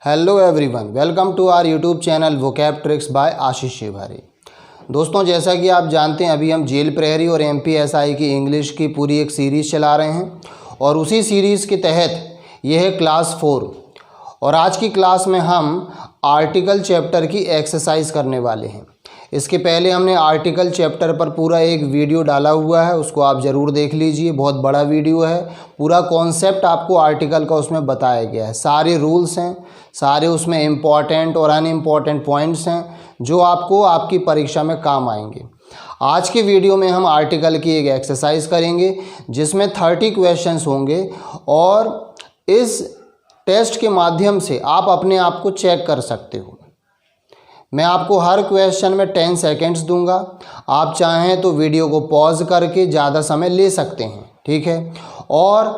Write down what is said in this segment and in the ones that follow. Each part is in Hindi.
Hello everyone, welcome to our YouTube channel vocab tricks by Ashish Shivhari. दोस्तों, जैसा कि आप जानते हैं, अभी हम जेल प्रहरी और एमपीएसआई की इंग्लिश की पूरी एक सीरीज़ चला रहे हैं और उसी सीरीज़ के तहत यह है क्लास 4 और आज की क्लास में हम आर्टिकल चैप्टर की एक्सरसाइज करने वाले हैं। इसके पहले हमने आर्टिकल चैप्टर पर पूरा एक वीडियो डाला हुआ है, उसको आप ज़रूर देख लीजिए। बहुत बड़ा वीडियो है, पूरा कॉन्सेप्ट आपको आर्टिकल का उसमें बताया गया है। सारे रूल्स हैं, सारे उसमें इम्पॉर्टेंट और अनइम्पॉर्टेंट पॉइंट्स हैं जो आपको आपकी परीक्षा में काम आएंगे। आज के वीडियो में हम आर्टिकल की एक एक्सरसाइज करेंगे जिसमें 30 क्वेश्चंस होंगे और इस टेस्ट के माध्यम से आप अपने आप को चेक कर सकते हो। मैं आपको हर क्वेश्चन में 10 सेकेंड्स दूंगा। आप चाहें तो वीडियो को पॉज करके ज़्यादा समय ले सकते हैं, ठीक है। और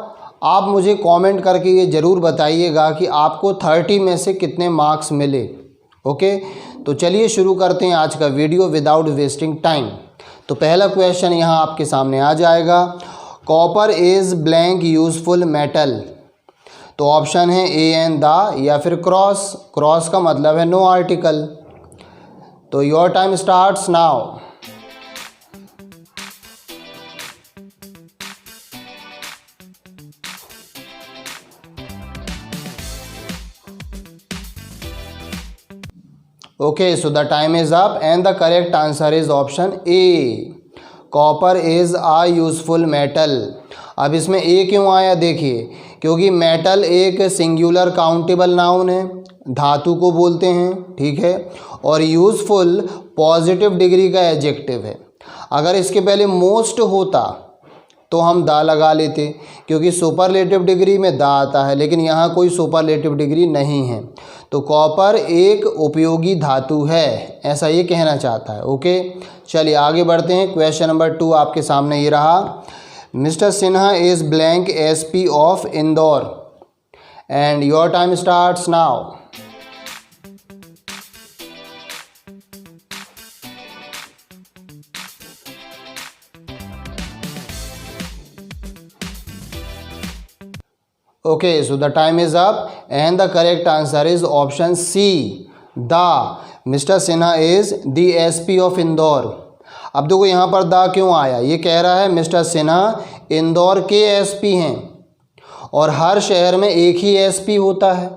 आप मुझे कमेंट करके ये ज़रूर बताइएगा कि आपको 30 में से कितने मार्क्स मिले। ओके, तो चलिए शुरू करते हैं आज का वीडियो विदाउट वेस्टिंग टाइम। तो पहला क्वेश्चन यहाँ आपके सामने आ जाएगा, copper is blank useful metal. तो ऑप्शन है ए एंड द या फिर क्रॉस। क्रॉस का मतलब है नो आर्टिकल। तो your time starts now. Okay, so the time is up and the correct answer is option A, copper is a useful metal. अब इसमें ए क्यों आया देखिए, क्योंकि मेटल एक सिंगुलर काउंटेबल नाउन है, धातु को बोलते हैं, ठीक है। और यूज़फुल पॉजिटिव डिग्री का एडजेक्टिव है। अगर इसके पहले मोस्ट होता तो हम दा लगा लेते, क्योंकि सुपरलेटिव डिग्री में दा आता है, लेकिन यहाँ कोई सुपरलेटिव डिग्री नहीं है। तो कॉपर एक उपयोगी धातु है, ऐसा ये कहना चाहता है। ओके, चलिए आगे बढ़ते हैं। क्वेश्चन नंबर 2 आपके सामने ये रहा, mister Sinha is blank SP of Indore and your time starts now. Okay, so the time is up and the correct answer is option C, the Mr. Sinha is the SP of Indore. अब देखो यहाँ पर दा क्यों आया, ये कह रहा है मिस्टर सिन्हा इंदौर के एसपी हैं और हर शहर में एक ही एसपी होता है,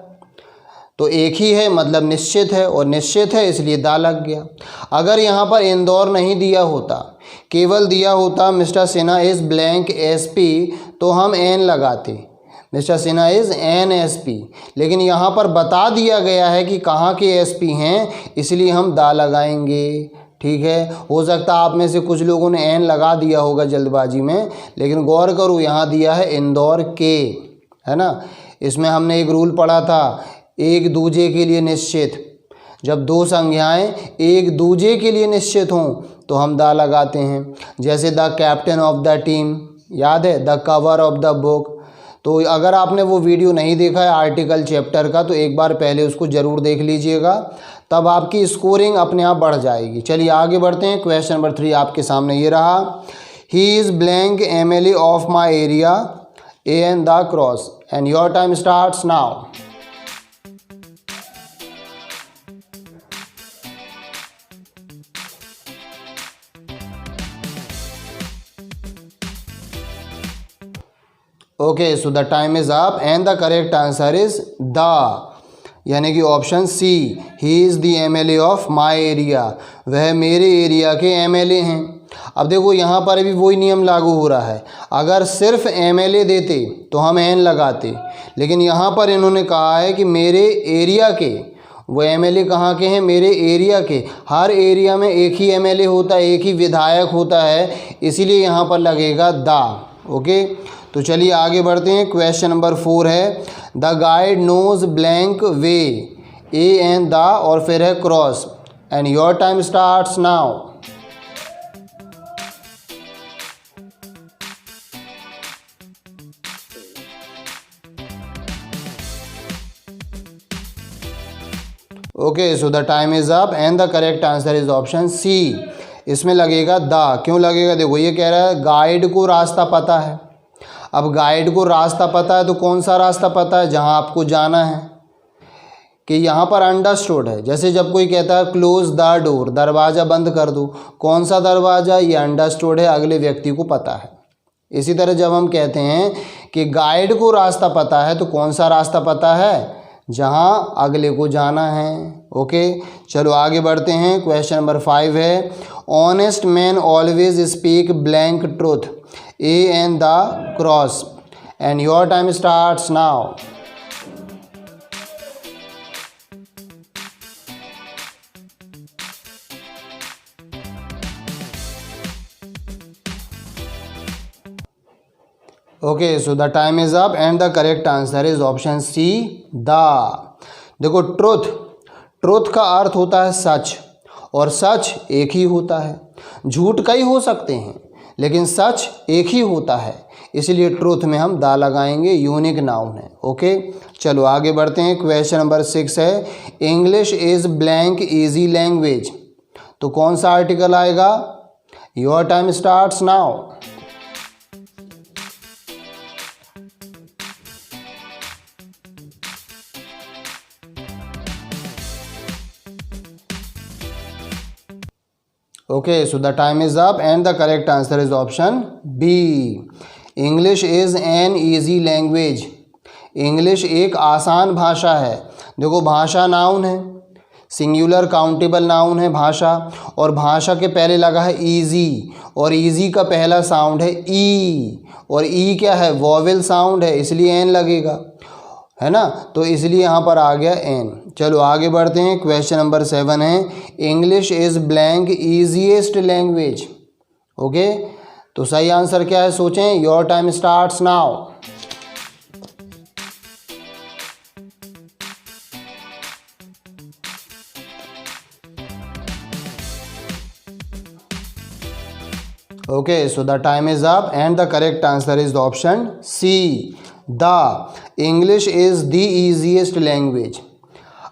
तो एक ही है मतलब निश्चित है, और निश्चित है इसलिए दा लग गया। अगर यहाँ पर इंदौर नहीं दिया होता, केवल दिया होता mister Sinha is blank SP, तो हम एन लगाते, mister Sinha is an SP. लेकिन यहाँ पर बता दिया गया है कि कहाँ के एसपी हैं, इसलिए हम दा लगाएंगे, ठीक है। हो सकता है आप में से कुछ लोगों ने एन लगा दिया होगा जल्दबाजी में, लेकिन गौर करो यहाँ दिया है इंदौर के, है ना। इसमें हमने एक रूल पढ़ा था, एक दूजे के लिए निश्चित। जब दो संज्ञाएं एक दूजे के लिए निश्चित हों तो हम दा लगाते हैं। जैसे the captain of the team, याद है, the cover of the book. तो अगर आपने वो वीडियो नहीं देखा है आर्टिकल चैप्टर का, तो एक बार पहले उसको ज़रूर देख लीजिएगा, तब आपकी स्कोरिंग अपने आप बढ़ जाएगी। चलिए आगे बढ़ते हैं। क्वेश्चन नंबर 3 आपके सामने ये रहा, he is blank MLA of my area a an the cross and your time starts now. Okay, so the time is up and the correct answer is the, यानी कि option C, he is the MLA of my area, वह मेरे एरिया के एमएलए हैं। अब देखो यहाँ पर भी वही नियम लागू हो रहा है, अगर सिर्फ एमएलए देते तो हम एन लगाते, लेकिन यहाँ पर इन्होंने कहा है कि मेरे एरिया के, वो एमएलए कहाँ के हैं, मेरे एरिया के। हर एरिया में एक ही एमएलए होता है, एक ही विधायक होता है, इसीलिए यहाँ पर लगेगा द। ओके, तो चलिए आगे बढ़ते हैं। क्वेश्चन नंबर 4 है, the guide knows blank way a an the और फिर है cross and your time starts now. Okay, so the time is up and the correct answer is option C. इसमें लगेगा द। क्यों लगेगा, देखो ये कह रहा है गाइड को रास्ता पता है। अब गाइड को रास्ता पता है तो कौन सा रास्ता पता है, जहाँ आपको जाना है, कि यहाँ पर अंडरस्टूड है। जैसे जब कोई कहता है क्लोज द डोर, दरवाज़ा बंद कर दो, कौन सा दरवाज़ा, ये अंडरस्टूड है, अगले व्यक्ति को पता है। इसी तरह जब हम कहते हैं कि गाइड को रास्ता पता है तो कौन सा रास्ता पता है, जहाँ अगले को जाना है। ओके, चलो आगे बढ़ते हैं। क्वेश्चन नंबर 5 है honest man always speak blank truth, a an the cross, and your time starts now. Okay, so the time is up and the correct answer is option C the. देखो ट्रुथ का अर्थ होता है सच, और सच एक ही होता है। झूठ कई हो सकते हैं लेकिन सच एक ही होता है, इसलिए ट्रुथ में हम दा लगाएंगे, यूनिक नाउन है। ओके, चलो आगे बढ़ते हैं। क्वेश्चन नंबर 6 है English is blank easy language, तो कौन सा आर्टिकल आएगा, your time starts now. Okay, so the time is up and the correct answer is option B, English is an easy language. English एक आसान भाषा है। देखो भाषा नाउन है, सिंगुलर काउंटेबल नाउन है भाषा, और भाषा के पहले लगा है ईजी, और ईजी का पहला साउंड है ई, और ई क्या है, वॉवेल साउंड है, इसलिए एन लगेगा, है ना, तो इसलिए यहाँ पर आ गया एन। चलो आगे बढ़ते हैं। क्वेश्चन नंबर 7 है English is blank easiest language. Okay, तो सही आंसर क्या है सोचें, your time starts now. Okay, so the time is up and the correct answer is option C the, English is the easiest language.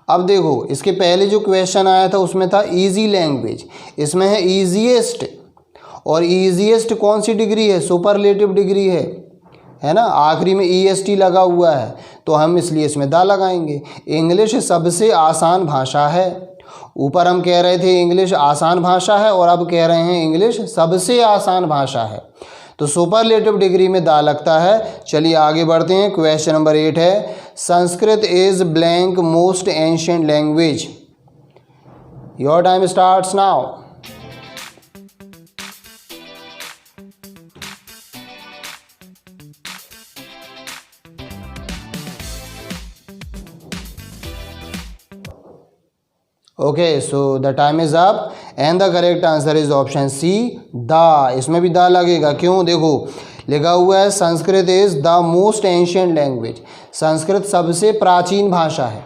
अब देखो इसके पहले जो क्वेश्चन आया था उसमें था इजी लैंग्वेज, इसमें है ईजीएस्ट, और ईजीएस्ट कौन सी डिग्री है, सुपरलेटिव डिग्री है ना, आखिरी में ईएसटी लगा हुआ है, तो हम इसलिए इसमें दा लगाएंगे। इंग्लिश सबसे आसान भाषा है, ऊपर हम कह रहे थे इंग्लिश आसान भाषा है, और अब कह रहे हैं इंग्लिश सबसे आसान भाषा है, तो सुपरलेटिव डिग्री में दा लगता है। चलिए आगे बढ़ते हैं। क्वेश्चन नंबर 8 है Sanskrit is blank most ancient language, your time starts now. Okay, so the time is up and the correct answer is option C the, इसमें भी दा लगेगा। क्यों, देखो लिखा हुआ है Sanskrit is the most ancient language, Sanskrit सबसे प्राचीन भाषा है,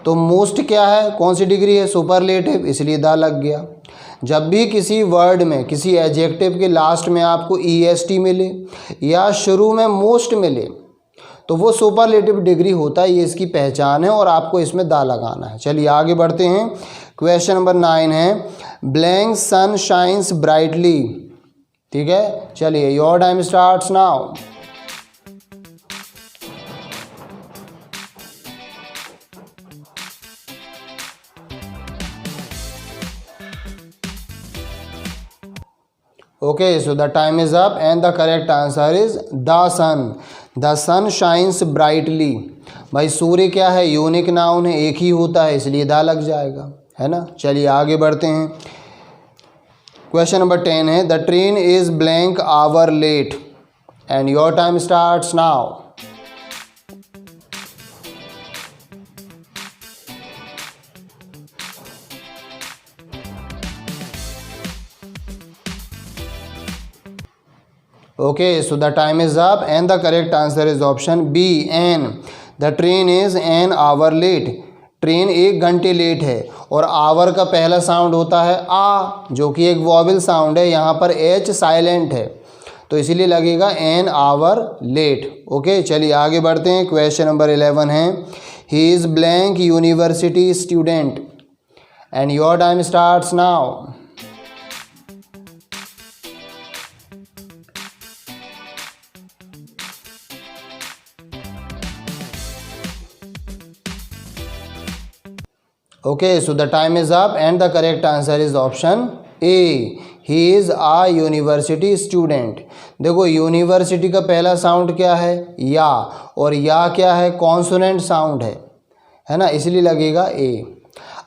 तो मोस्ट क्या है, कौन सी डिग्री है, सुपरलेटिव, इसलिए दा लग गया। जब भी किसी वर्ड में, किसी एडजेक्टिव के लास्ट में आपको ईएसटी मिले या शुरू में मोस्ट मिले तो वो सुपरलेटिव डिग्री होता है, ये इसकी पहचान है, और आपको इसमें दा लगाना है। चलिए आगे बढ़ते हैं। क्वेश्चन नंबर 9 है ब्लैंक सन शाइन्स ब्राइटली, ठीक है, चलिए your time starts now. Okay, so the time is up and the correct answer is the sun, the sun shines brightly. भाई सूर्य क्या है, यूनिक नाउन है, एक ही होता है, इसलिए दा लग जाएगा, है ना। चलिए आगे बढ़ते हैं। क्वेश्चन नंबर 10 है the train is blank hour late, and your time starts now. Okay, so the time is up and the correct answer is option B, N. The train is an hour late. Train 1 घंटे लेट है, और आवर का पहला साउंड होता है आ, जो कि एक वॉवेल साउंड है, यहाँ पर एच साइलेंट है, तो इसीलिए लगेगा एन आवर लेट। ओके, चलिए आगे बढ़ते हैं। क्वेश्चन नंबर 11 है he is blank university student, and your time starts now. Okay, so the time is up and the correct answer is option A, he is a university student. देखो यूनिवर्सिटी का पहला साउंड क्या है, या, और या क्या है, कॉन्सोनेंट साउंड है ना, इसलिए लगेगा ए।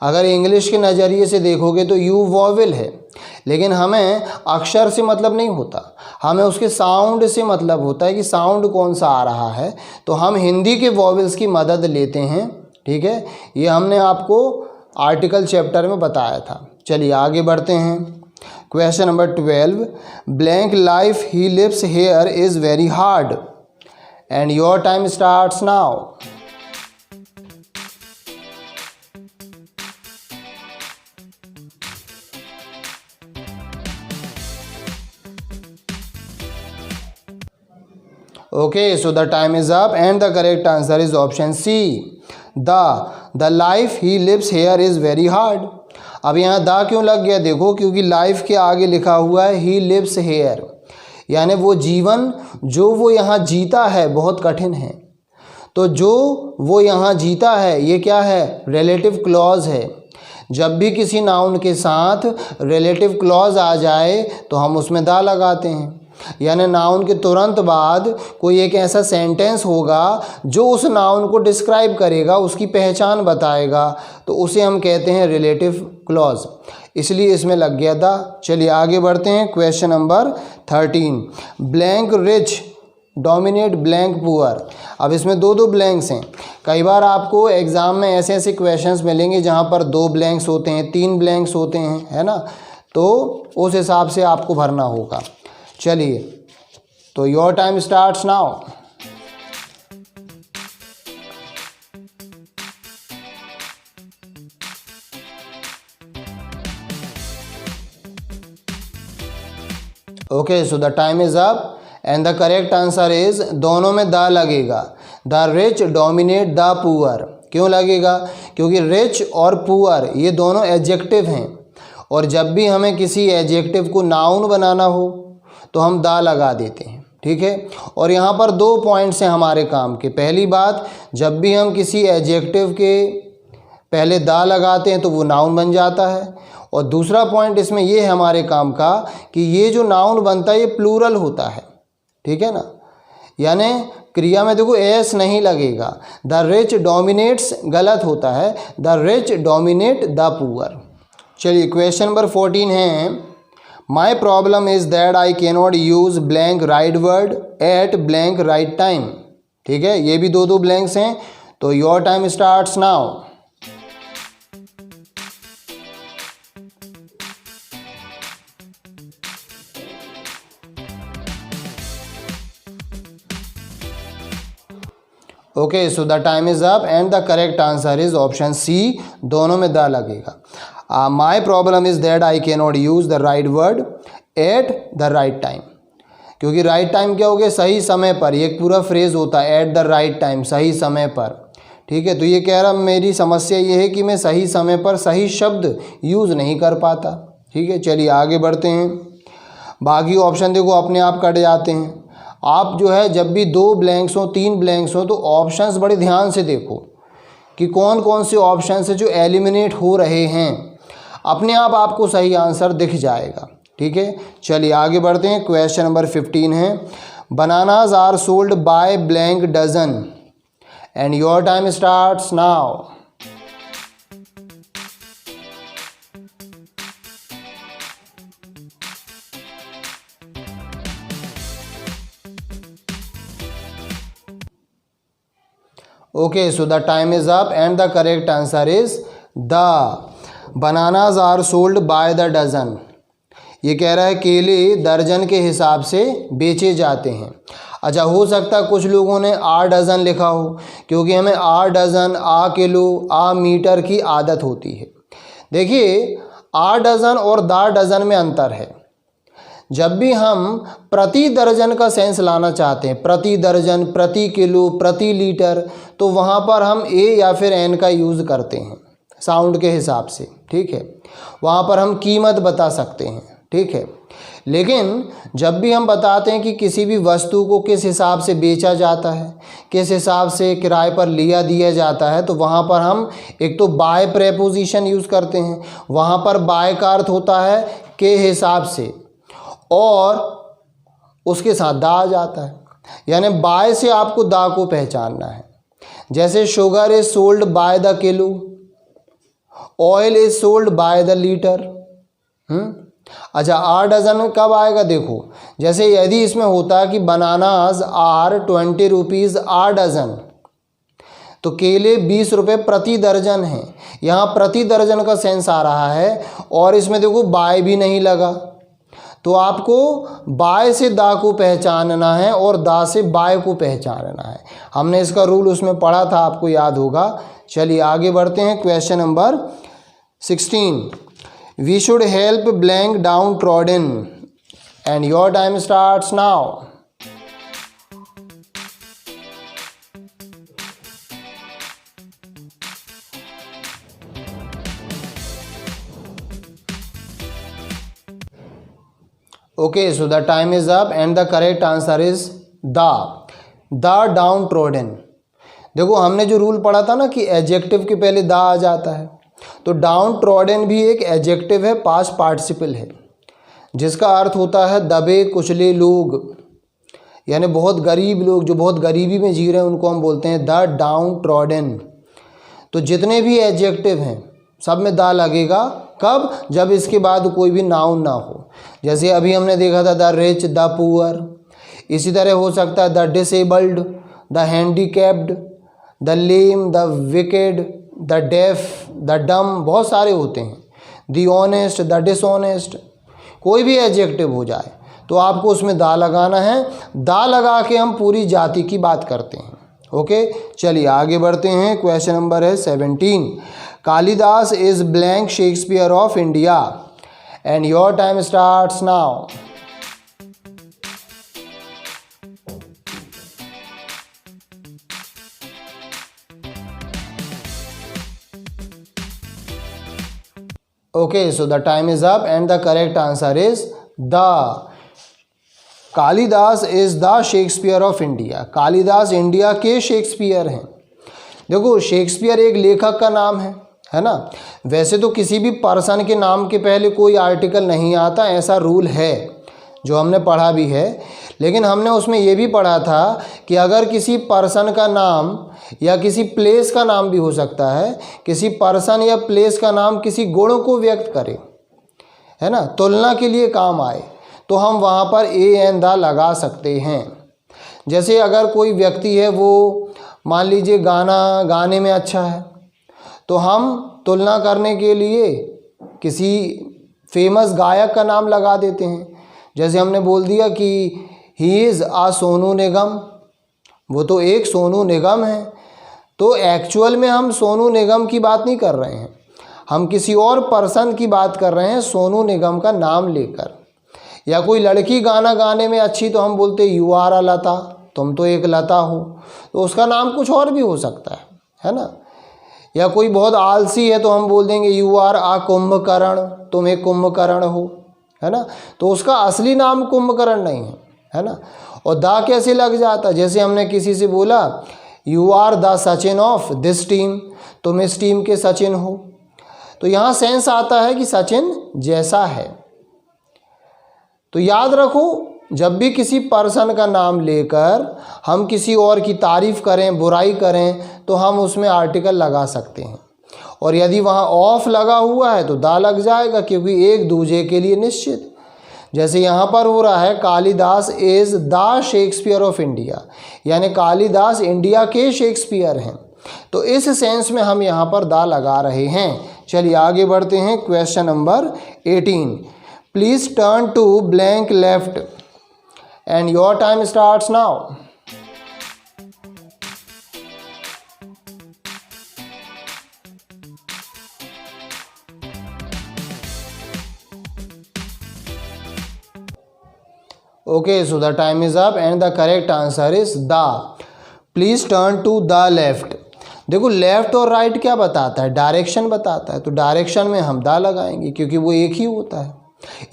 अगर इंग्लिश के नज़रिए से देखोगे तो यू वॉवेल है, लेकिन हमें अक्षर से मतलब नहीं होता, हमें उसके साउंड से मतलब होता है कि साउंड कौन सा आ रहा है। तो हम हिंदी के वॉवेल्स की मदद लेते हैं, ठीक है। ये हमने आपको आर्टिकल चैप्टर में बताया था। चलिए आगे बढ़ते हैं। Question number 12, blank life he lives here is very hard and your time starts now. Okay, so the time is up and the correct answer is option C. The life he lives here is very hard. अब यहाँ दा क्यों लग गया, देखो क्योंकि लाइफ के आगे लिखा हुआ है he lives here, यानी वो जीवन जो वो यहाँ जीता है बहुत कठिन है। तो जो वो यहाँ जीता है ये क्या है, रिलेटिव क्लॉज है। जब भी किसी नाउन के साथ रिलेटिव क्लॉज आ जाए तो हम उसमें दा लगाते हैं, यानी नाउन के तुरंत बाद कोई एक ऐसा सेंटेंस होगा जो उस नाउन को डिस्क्राइब करेगा, उसकी पहचान बताएगा, तो उसे हम कहते हैं रिलेटिव क्लॉज, इसलिए इसमें लग गया था। चलिए आगे बढ़ते हैं। Question number 13, blank rich dominate blank poor. अब इसमें दो ब्लैंक्स हैं। कई बार आपको एग्ज़ाम में ऐसे ऐसे क्वेश्चंस मिलेंगे जहाँ पर 2 ब्लैंक्स होते हैं, 3 ब्लैंक्स होते हैं, है ना, तो उस हिसाब से आपको भरना होगा। चलिए, तो your time starts now. Okay, so the time is up and the correct answer is, दोनों में द लगेगा। The rich dominate the poor. क्यों लगेगा, क्योंकि रिच और पुअर ये दोनों एडजेक्टिव हैं, और जब भी हमें किसी एडजेक्टिव को नाउन बनाना हो तो हम दा लगा देते हैं, ठीक है। और यहाँ पर 2 पॉइंट्स हैं हमारे काम के। पहली बात, जब भी हम किसी एडजेक्टिव के पहले दा लगाते हैं तो वो नाउन बन जाता है, और दूसरा पॉइंट इसमें ये है हमारे काम का कि ये जो नाउन बनता है ये प्लूरल होता है, ठीक है ना, यानी क्रिया में देखो एस नहीं लगेगा। द रिच डोमिनेट्स गलत होता है, the rich dominate the poor. चलिए क्वेश्चन नंबर 14 है, my problem is that I cannot use blank right word at blank right time. ठीक है, ये भी 2 ब्लैंक्स हैं, तो your time starts now. Okay, so the time is up and the correct answer is option C, दोनों में द लगेगा। My problem is that I can not use the right word at the right time, क्योंकि राइट टाइम क्या हो गया, सही समय पर। ये एक पूरा फ्रेज़ होता है, एट द राइट टाइम, सही समय पर, ठीक है। तो ये कह रहा मेरी समस्या ये है कि मैं सही समय पर सही शब्द यूज़ नहीं कर पाता, ठीक है। चलिए आगे बढ़ते हैं। बाकी ऑप्शन देखो अपने आप कट जाते हैं। आप जो है जब भी 2 ब्लैंक्स हो 3 ब्लैंक्स हो तो ऑप्शंस बड़े ध्यान से देखो कि कौन कौन से ऑप्शन है जो एलिमिनेट हो रहे हैं, अपने आप आपको सही आंसर दिख जाएगा, ठीक है। चलिए आगे बढ़ते हैं। क्वेश्चन नंबर 15 है, bananas are sold by blank dozen and your time starts now. Okay, so the time is up and the correct answer is the bananas are sold by the dozen. ये कह रहा है केले दर्जन के हिसाब से बेचे जाते हैं। अच्छा, हो सकता है कुछ लोगों ने आ डज़न लिखा हो, क्योंकि हमें आ डज़न, आ किलो, आ मीटर की आदत होती है। देखिए, आ डज़न और दा डज़न में अंतर है। जब भी हम प्रति दर्जन का सेंस लाना चाहते हैं, प्रति दर्जन, प्रति किलो, प्रति लीटर, तो वहाँ पर हम ए या फिर एन का यूज़ करते हैं साउंड के हिसाब से, ठीक है। वहाँ पर हम कीमत बता सकते हैं, ठीक है। लेकिन जब भी हम बताते हैं कि किसी भी वस्तु को किस हिसाब से बेचा जाता है, किस हिसाब से किराए पर लिया दिया जाता है, तो वहाँ पर हम एक तो बाय प्रेपोजिशन यूज़ करते हैं। वहाँ पर बाय का अर्थ होता है के हिसाब से, और उसके साथ दा आ जाता है, यानी बाय से आपको दा को पहचानना है। जैसे sugar is sold by the kilo, oil is sold by the litre. अच्छा, आर डजन कब आएगा? देखो, जैसे यदि इसमें होता है कि bananas are 20 rupees a dozen, तो केले 20 रुपये प्रति दर्जन हैं। यहाँ प्रति दर्जन का सेंस आ रहा है, और इसमें देखो बाय भी नहीं लगा, तो आपको बाय से दा को पहचानना है और दा से बाय को पहचानना है। हमने इसका रूल उसमें पढ़ा था, आपको याद होगा। चलिए आगे बढ़ते हैं। Question number 16, we should help blank downtrodden, and your time starts now. Okay, so the time is up and the correct answer is the down trodden. देखो, हमने जो रूल पढ़ा था ना कि एडजेक्टिव के पहले दा आ जाता है, तो डाउन ट्रोडन भी एक एडजेक्टिव है, पास्ट पार्टिसिपल है, जिसका अर्थ होता है दबे कुचले लोग, यानी बहुत गरीब लोग जो बहुत गरीबी में जी रहे हैं, उनको हम बोलते हैं द डाउन ट्रोडन। तो जितने भी एडजेक्टिव हैं सब में दा लगेगा। कब? जब इसके बाद कोई भी नाउन ना हो। जैसे अभी हमने देखा था द रिच, द पुअर। इसी तरह हो सकता है the disabled, the handicapped, the lame, the wicked, the deaf, the dumb, बहुत सारे होते हैं। द ऑनेस्ट, द डिसऑनेस्ट, कोई भी एडजेक्टिव हो जाए तो आपको उसमें दा लगाना है। दा लगा के हम पूरी जाति की बात करते हैं। ओके, चलिए आगे बढ़ते हैं। क्वेश्चन नंबर है 17, Kalidas is blank Shakespeare of India, and your time starts now. Okay, so the time is up and the correct answer is the. Kalidas is the Shakespeare of India. Kalidas India के शेक्सपियर हैं। देखो, शेक्सपियर एक लेखक का नाम है ना। वैसे तो किसी भी पर्सन के नाम के पहले कोई आर्टिकल नहीं आता, ऐसा रूल है जो हमने पढ़ा भी है। लेकिन हमने उसमें ये भी पढ़ा था कि अगर किसी पर्सन का नाम या किसी प्लेस का नाम भी हो सकता है, किसी पर्सन या प्लेस का नाम किसी गुण को व्यक्त करे, है ना, तुलना के लिए काम आए, तो हम वहाँ पर ए एन द लगा सकते हैं। जैसे अगर कोई व्यक्ति है, वो मान लीजिए गाने में अच्छा है, तो हम तुलना करने के लिए किसी फेमस गायक का नाम लगा देते हैं। जैसे हमने बोल दिया कि ही इज़ आ सोनू निगम, वो तो एक सोनू निगम है। तो एक्चुअल में हम सोनू निगम की बात नहीं कर रहे हैं, हम किसी और पर्सन की बात कर रहे हैं सोनू निगम का नाम लेकर। या कोई लड़की गाना गाने में अच्छी, तो हम बोलते यू आर अ लता, तुम तो एक लता हो, तो उसका नाम कुछ और भी हो सकता है ना। या कोई बहुत आलसी है, तो हम बोल देंगे यू आर आ कुंभकर्ण, तुम एक कुंभकर्ण हो, है ना। तो उसका असली नाम कुंभकर्ण नहीं है ना। और दा कैसे लग जाता? जैसे हमने किसी से बोला you are the Sachin of this team, तुम इस टीम के सचिन हो, तो यहाँ सेंस आता है कि सचिन जैसा है। तो याद रखो, जब भी किसी पर्सन का नाम लेकर हम किसी और की तारीफ़ करें, बुराई करें, तो हम उसमें आर्टिकल लगा सकते हैं। और यदि वहाँ ऑफ लगा हुआ है तो दा लग जाएगा, क्योंकि एक दूसरे के लिए निश्चित। जैसे यहाँ पर हो रहा है Kalidas is the Shakespeare of India, यानी कालिदास इंडिया के शेक्सपियर हैं, तो इस सेंस में हम यहाँ पर दा लगा रहे हैं। चलिए आगे बढ़ते हैं। Question number 18, please turn to blank left, and your time starts now. Okay, so the time is up and the correct answer is the. Please turn to the left. देखो, लेफ्ट और राइट क्या बताता है? डायरेक्शन बताता है, तो डायरेक्शन में हम द लगाएंगे क्योंकि वो एक ही होता है।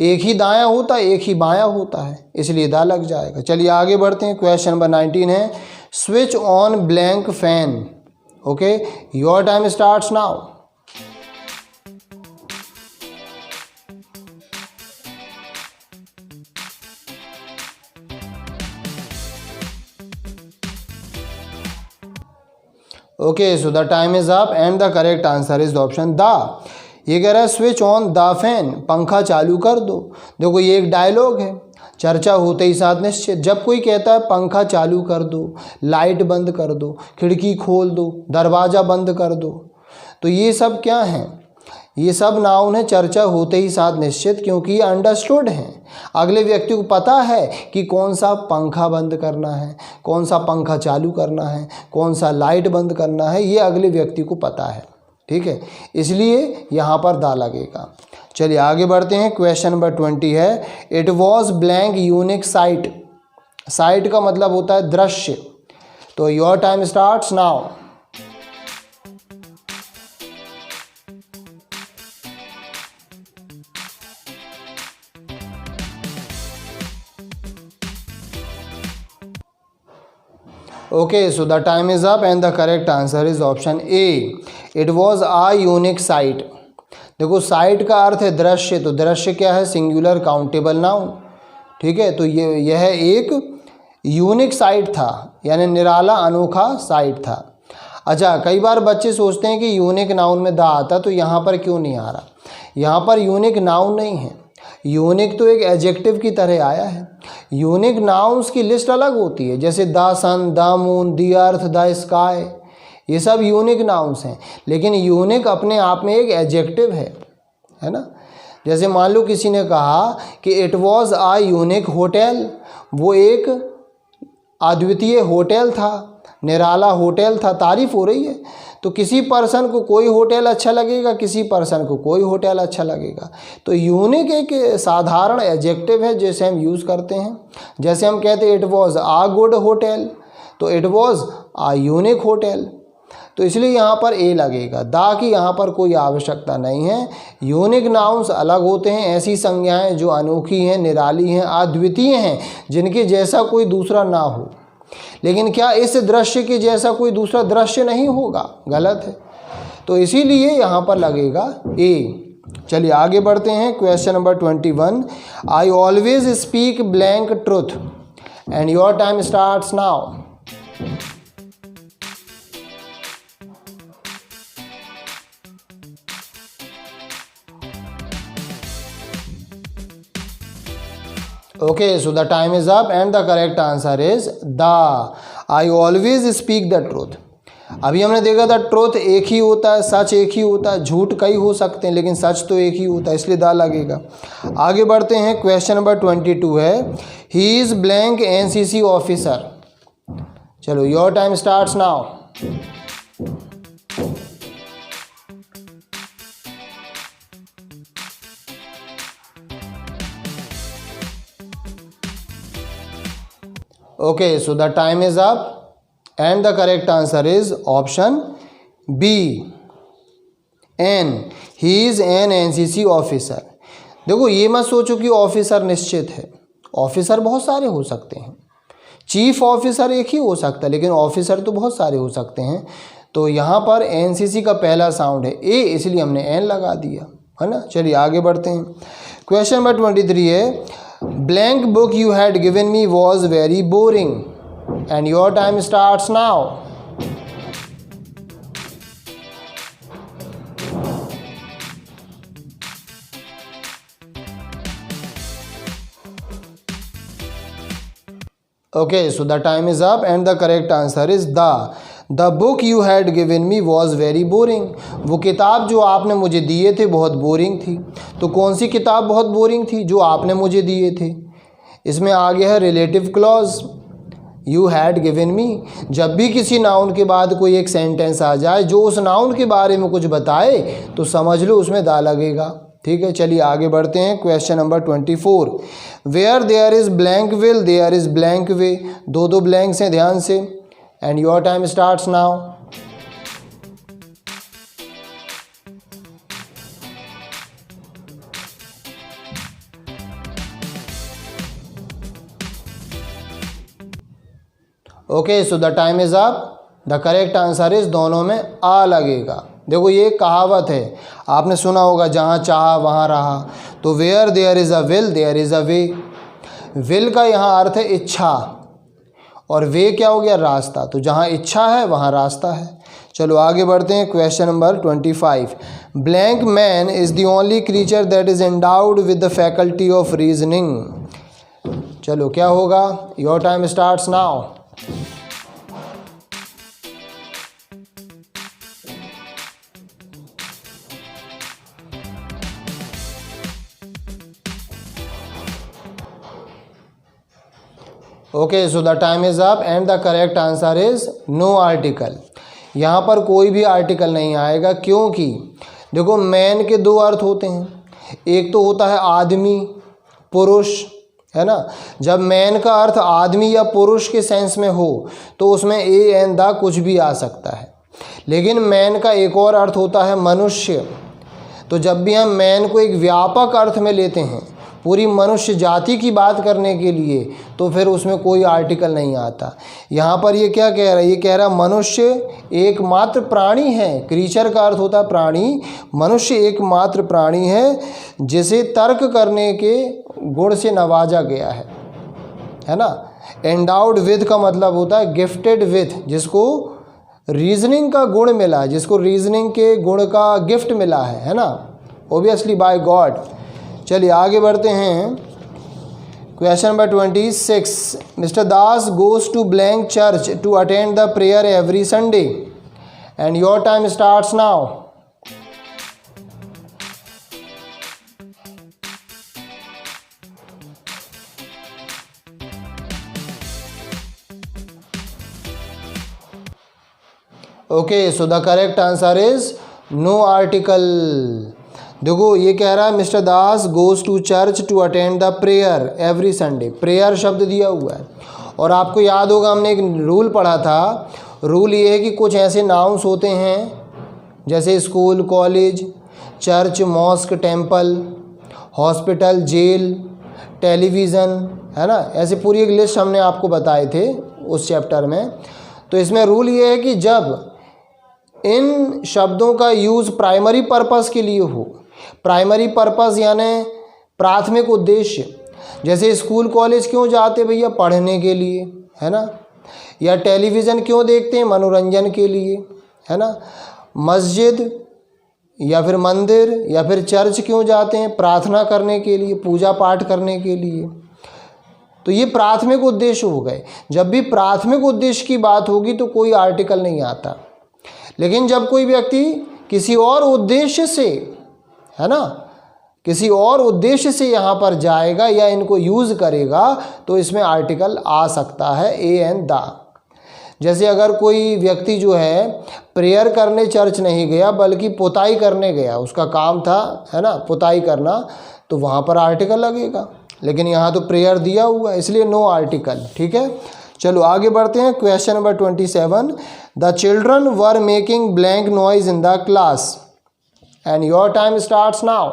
एक ही दायां होता है, एक ही बायां होता है, इसलिए दा लग जाएगा। चलिए आगे बढ़ते हैं। क्वेश्चन नंबर 19 है switch on blank fan. Okay, your time starts now. Okay, so the time is up and the correct answer is the option the. ये कह रहा है स्विच ऑन द फैन, पंखा चालू कर दो। देखो ये एक डायलॉग है, चर्चा होते ही साथ निश्चित। जब कोई कहता है पंखा चालू कर दो, लाइट बंद कर दो, खिड़की खोल दो, दरवाज़ा बंद कर दो, तो ये सब क्या हैं? ये सब नाउन है चर्चा होते ही साथ निश्चित, क्योंकि ये अंडरस्टूड हैं। अगले व्यक्ति को पता है कि कौन सा पंखा बंद करना है, कौन सा पंखा चालू करना है, कौन सा लाइट बंद करना है, ये अगले व्यक्ति को पता है। ठीक है, इसलिए यहाँ पर दा लगेगा। चलिए आगे बढ़ते हैं। क्वेश्चन नंबर 20 है it was blank unique sight. Sight का मतलब होता है दृश्य। तो your time starts now. Okay, so the time is up and the correct answer is option A, it was a unique sight. देखो साइट का अर्थ है दृश्य, तो दृश्य क्या है? Singular countable noun. ठीक है, तो यह एक यूनिक साइट था, यानी निराला अनोखा साइट था। अच्छा, कई बार बच्चे सोचते हैं कि यूनिक नाउन में दा आता, तो यहाँ पर क्यों नहीं आ रहा? यहाँ पर यूनिक नाउन नहीं है, यूनिक तो एक एडजेक्टिव की तरह आया है। यूनिक नाउन्स की लिस्ट अलग होती है, जैसे the sun, the moon, the earth, the sky, ये सब यूनिक नाउन्स हैं। लेकिन यूनिक अपने आप में एक एडजेक्टिव है ना। जैसे मान लो किसी ने कहा कि it was a unique hotel, वो एक अद्वितीय होटल था, निराला होटल था, तारीफ हो रही है। तो किसी पर्सन को कोई होटल अच्छा लगेगा, किसी पर्सन को कोई होटल अच्छा लगेगा। तो यूनिक एक साधारण एडजेक्टिव है जैसे हम यूज़ करते हैं। जैसे हम कहते हैं it was a good hotel, तो it was a unique hotel, तो इसलिए यहाँ पर ए लगेगा। दा की यहाँ पर कोई आवश्यकता नहीं है। यूनिक नाउन्स अलग होते हैं, ऐसी संज्ञाएं जो अनोखी हैं, निराली हैं, अद्वितीय हैं, जिनके जैसा कोई दूसरा ना हो। लेकिन क्या इस दृश्य के जैसा कोई दूसरा दृश्य नहीं होगा? गलत है, तो इसीलिए यहाँ पर लगेगा ए। चलिए आगे बढ़ते हैं। Question number 21 I always speak blank truth and your time starts now. Okay, so the time is up and the correct answer is the. I always speak the truth. अभी हमने देखा था ट्रूथ एक ही होता है, सच एक ही होता है, झूठ कई हो सकते हैं, लेकिन सच तो एक ही होता है, इसलिए द लगेगा। आगे बढ़ते हैं। क्वेश्चन नंबर 22 है he is blank NCC officer. चलो your time starts now. Okay, so the time is up and the correct answer is option B, N. He is an NCC officer. देखो ये मत सोचो कि ऑफिसर निश्चित है, ऑफिसर बहुत सारे हो सकते हैं। चीफ ऑफिसर एक ही हो सकता है, लेकिन ऑफिसर तो बहुत सारे हो सकते हैं। तो यहाँ पर एनसीसी का पहला साउंड है ए, इसलिए हमने एन लगा दिया, है ना। चलिए आगे बढ़ते हैं। क्वेश्चन नंबर 23 है blank book you had given me was very boring and your time starts now. Okay, so the time is up and the correct answer is the book you had given me was very boring. वो किताब जो आपने मुझे दिए थे बहुत बोरिंग थी। तो कौन सी किताब बहुत बोरिंग थी? जो आपने मुझे दिए थे। इसमें आ गया है relative clause, you had given me. जब भी किसी नाउन के बाद कोई एक सेंटेंस आ जाए जो उस नाउन के बारे में कुछ बताए, तो समझ लो उसमें दा लगेगा। ठीक है, चलिए आगे बढ़ते हैं। Question number 24 where there is blank will there is blank way. दो ब्लैंक्स हैं, ध्यान से, and your time starts now. Okay, so the time is up. The correct answer is दोनों में आ लगेगा। देखो ये एक कहावत है, आपने सुना होगा, जहाँ चाहा वहाँ रहा। तो where there is a will there is a way. Will का यहाँ अर्थ है इच्छा, और वे क्या हो गया, रास्ता। तो जहाँ इच्छा है वहाँ रास्ता है। चलो आगे बढ़ते हैं। Question number 25। Blank man is the only creature that is endowed with the faculty of reasoning. चलो क्या होगा, your time starts now. Okay, so the time is up and the correct answer is no article. यहाँ पर कोई भी आर्टिकल नहीं आएगा, क्योंकि देखो मैन के दो अर्थ होते हैं। एक तो होता है आदमी, पुरुष, है ना। जब मैन का अर्थ आदमी या पुरुष के सेंस में हो तो उसमें ए एंड द कुछ भी आ सकता है। लेकिन मैन का एक और अर्थ होता है मनुष्य। तो जब भी हम मैन को एक व्यापक अर्थ में लेते हैं, पूरी मनुष्य जाति की बात करने के लिए, तो फिर उसमें कोई आर्टिकल नहीं आता। यहाँ पर ये क्या कह रहा है, ये कह रहा है मनुष्य एकमात्र प्राणी है। क्रीचर का अर्थ होता है प्राणी। मनुष्य एकमात्र प्राणी है जिसे तर्क करने के गुण से नवाजा गया है ना। एंडाउड विद का मतलब होता है गिफ्टेड विथ, जिसको रीजनिंग का गुण मिला है, जिसको रीजनिंग के गुण का गिफ्ट मिला है ना, ओबियसली बाय गॉड। चलिए आगे बढ़ते हैं। Question number 26। Mister Das goes to blank church to attend the prayer every Sunday and your time starts now. Okay, so the correct answer is no article. देखो ये कह रहा है mister Das goes to church to attend the prayer every Sunday. Prayer शब्द दिया हुआ है, और आपको याद होगा हमने एक रूल पढ़ा था। रूल ये है कि कुछ ऐसे नाउन्स होते हैं जैसे school, college, church, mosque, temple, hospital, jail, television, है ना। ऐसे पूरी एक लिस्ट हमने आपको बताए थे उस चैप्टर में। तो इसमें रूल ये है कि जब इन शब्दों का यूज़ प्राइमरी पर्पस के लिए हो, प्राइमरी पर्पस यानी प्राथमिक उद्देश्य, जैसे स्कूल कॉलेज क्यों जाते भैया, पढ़ने के लिए, है ना। या टेलीविज़न क्यों देखते हैं, मनोरंजन के लिए, है ना। मस्जिद या फिर मंदिर या फिर चर्च क्यों जाते हैं, प्रार्थना करने के लिए, पूजा पाठ करने के लिए। तो ये प्राथमिक उद्देश्य हो गए। जब भी प्राथमिक उद्देश्य की बात होगी तो कोई आर्टिकल नहीं आता। लेकिन जब कोई व्यक्ति किसी और उद्देश्य से, है ना, किसी और उद्देश्य से यहाँ पर जाएगा या इनको यूज़ करेगा तो इसमें आर्टिकल आ सकता है, ए एंड द। जैसे अगर कोई व्यक्ति जो है प्रेयर करने चर्च नहीं गया बल्कि पुताई करने गया, उसका काम था, है ना, पुताई करना, तो वहाँ पर आर्टिकल लगेगा। लेकिन यहाँ तो प्रेयर दिया हुआ है, इसलिए नो आर्टिकल। ठीक है, चलो आगे बढ़ते हैं। Question number 27। The children were making blank noise in the class and your time starts now.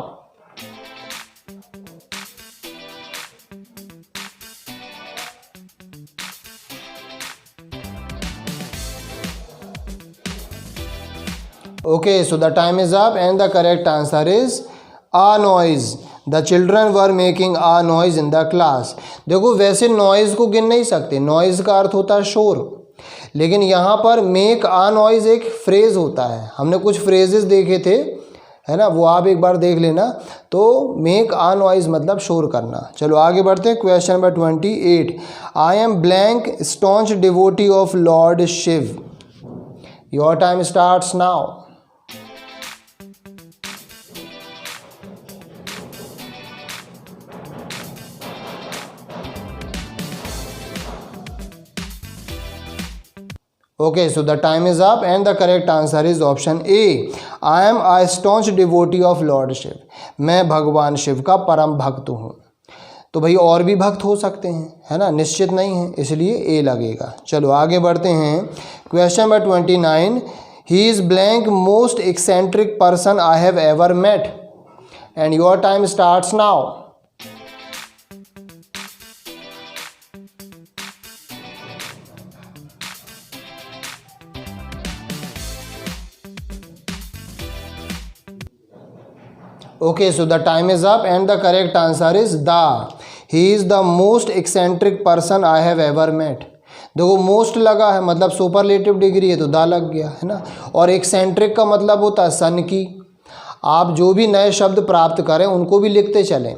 Okay, so the time is up and the correct answer is a noise. The children were making a noise in the class. देखो वैसे नॉइज़ को गिन नहीं सकते, नॉइज़ का अर्थ होता है शोर, लेकिन यहाँ पर मेक आ नॉइज़ एक फ्रेज़ होता है। हमने कुछ फ्रेजेस देखे थे, है ना, वो आप एक बार देख लेना। तो मेक आ नॉइज़ मतलब शोर करना। चलो आगे बढ़ते हैं। Question number 28। I am blank staunch devotee of lord Shiva. Your time starts now. Okay, so the time is up and the correct answer is option A. I am a staunch devotee of Lord Shiv. मैं भगवान शिव का परम भक्त हूँ। तो भाई और भी भक्त हो सकते हैं, है ना, निश्चित नहीं है, इसलिए ए लगेगा। चलो आगे बढ़ते हैं। Question number 29। He is blank most eccentric person I have ever met and your time starts now. Okay, so the time is up and the correct answer is the. He is the most eccentric person I have ever met. देखो मोस्ट लगा है मतलब सुपरलेटिव डिग्री है तो दा लग गया है ना। और एक्सेंट्रिक का मतलब होता है सन की। आप जो भी नए शब्द प्राप्त करें उनको भी लिखते चलें,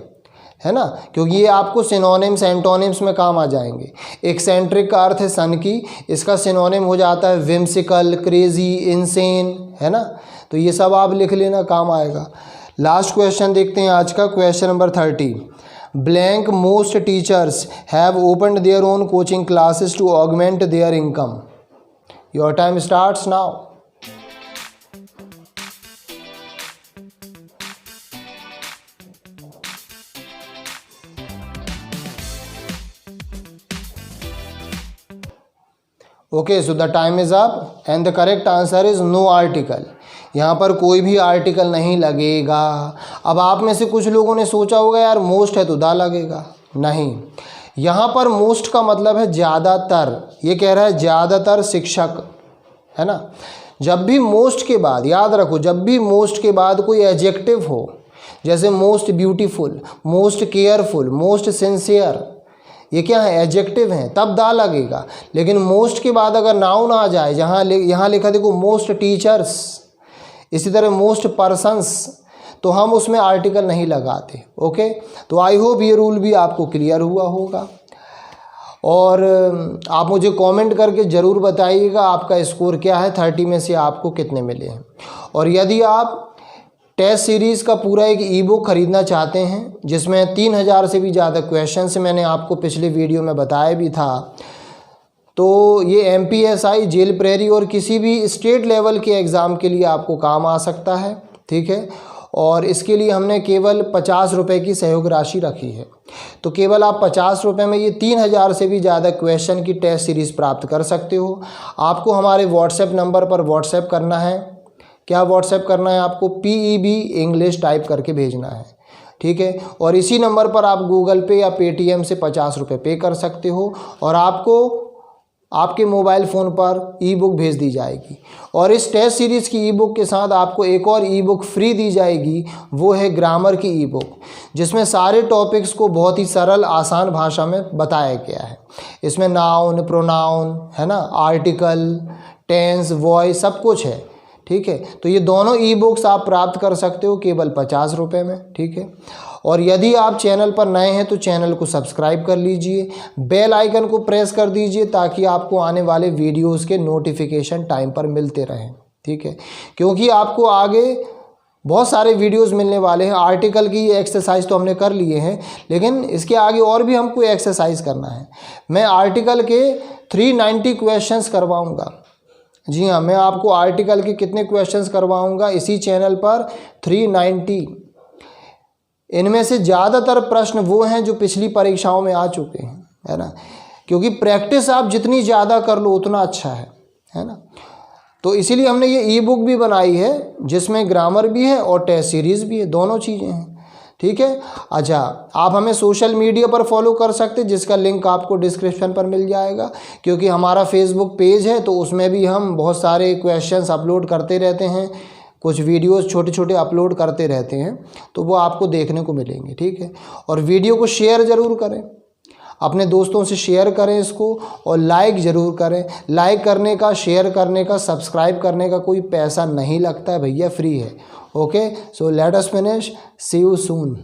है ना, क्योंकि ये आपको सिनोनिम्स एंटोनिम्स में काम आ जाएंगे। एक्सेंट्रिक का अर्थ है सन की, इसका सिनोनिम हो जाता है विम्सिकल, क्रेजी, इनसेन, है ना। तो ये सब आप लिख लेना, काम आएगा। लास्ट क्वेश्चन देखते हैं आज का, question number 30। Blank most teachers have opened their own coaching classes to augment their income. Your time starts now. Okay, so the time is up and the correct answer is no article. यहाँ पर कोई भी आर्टिकल नहीं लगेगा। अब आप में से कुछ लोगों ने सोचा होगा यार मोस्ट है तो दा लगेगा, नहीं। यहाँ पर मोस्ट का मतलब है ज़्यादातर, ये कह रहा है ज़्यादातर शिक्षक, है ना। जब भी मोस्ट के बाद, याद रखो, जब भी मोस्ट के बाद कोई एडजेक्टिव हो, जैसे most beautiful, most careful, most sincere, ये क्या है, एडजेक्टिव हैं, तब दा लगेगा। लेकिन मोस्ट के बाद अगर नाउन आ जाए, यहाँ लिखा देखो मोस्ट टीचर्स, इसी तरह मोस्ट पर्सन्स, तो हम उसमें आर्टिकल नहीं लगाते। ओके, तो आई होप ये रूल भी आपको क्लियर हुआ होगा। और आप मुझे कमेंट करके ज़रूर बताइएगा आपका स्कोर क्या है, 30 में से आपको कितने मिले हैं। और यदि आप टेस्ट सीरीज़ का पूरा एक ई बुक ख़रीदना चाहते हैं जिसमें 3000 से भी ज़्यादा क्वेश्चंस मैंने आपको पिछले वीडियो में बताया भी था, तो ये MPSI, जेल प्रेरी और किसी भी स्टेट लेवल के एग्ज़ाम के लिए आपको काम आ सकता है, ठीक है। और इसके लिए हमने केवल 50 रुपये की सहयोग राशि रखी है। तो केवल आप 50 रुपये में ये 3000 से भी ज़्यादा क्वेश्चन की टेस्ट सीरीज़ प्राप्त कर सकते हो। आपको हमारे व्हाट्सएप नंबर पर व्हाट्सएप करना है। क्या व्हाट्सएप करना है आपको? PEB इंग्लिश टाइप करके भेजना है, ठीक है। और इसी नंबर पर आप गूगल पे या पेटीएम से 50 रुपये पे कर सकते हो और आपको आपके मोबाइल फ़ोन पर ई बुक भेज दी जाएगी। और इस टेस्ट सीरीज़ की ई बुक के साथ आपको एक और ई बुक फ्री दी जाएगी, वो है ग्रामर की ई बुक, जिसमें सारे टॉपिक्स को बहुत ही सरल आसान भाषा में बताया गया है। इसमें नाउन, प्रोनाउन, है ना, आर्टिकल, टेंस, वॉइस, सब कुछ है, ठीक है। तो ये दोनों ई बुक्स आप प्राप्त कर सकते हो केवल 50 रुपये में, ठीक है। और यदि आप चैनल पर नए हैं तो चैनल को सब्सक्राइब कर लीजिए, बेल आइकन को प्रेस कर दीजिए ताकि आपको आने वाले वीडियोस के नोटिफिकेशन टाइम पर मिलते रहें, ठीक है। क्योंकि आपको आगे बहुत सारे वीडियोस मिलने वाले हैं। आर्टिकल की एक्सरसाइज तो हमने कर लिए हैं, लेकिन इसके आगे और भी हमको एक्सरसाइज करना है। मैं आर्टिकल के 390 क्वेश्चंस करवाऊँगा। जी हाँ, मैं आपको आर्टिकल के कितने क्वेश्चंस करवाऊंगा इसी चैनल पर, 390। इनमें से ज़्यादातर प्रश्न वो हैं जो पिछली परीक्षाओं में आ चुके हैं, है ना। क्योंकि प्रैक्टिस आप जितनी ज़्यादा कर लो उतना अच्छा है ना। तो इसीलिए हमने ये ई बुक भी बनाई है जिसमें ग्रामर भी है और टेस्ट सीरीज़ भी है, दोनों चीज़ें हैं, ठीक है। अच्छा, आप हमें सोशल मीडिया पर फॉलो कर सकते हैं जिसका लिंक आपको डिस्क्रिप्शन पर मिल जाएगा। क्योंकि हमारा फेसबुक पेज है तो उसमें भी हम बहुत सारे क्वेश्चंस अपलोड करते रहते हैं, कुछ वीडियोस छोटे छोटे अपलोड करते रहते हैं, तो वो आपको देखने को मिलेंगे, ठीक है। और वीडियो को शेयर ज़रूर करें, अपने दोस्तों से शेयर करें इसको, और लाइक ज़रूर करें। लाइक करने का, शेयर करने का, सब्सक्राइब करने का कोई पैसा नहीं लगता है भैया, फ्री है। Okay, so let us finish, see you soon.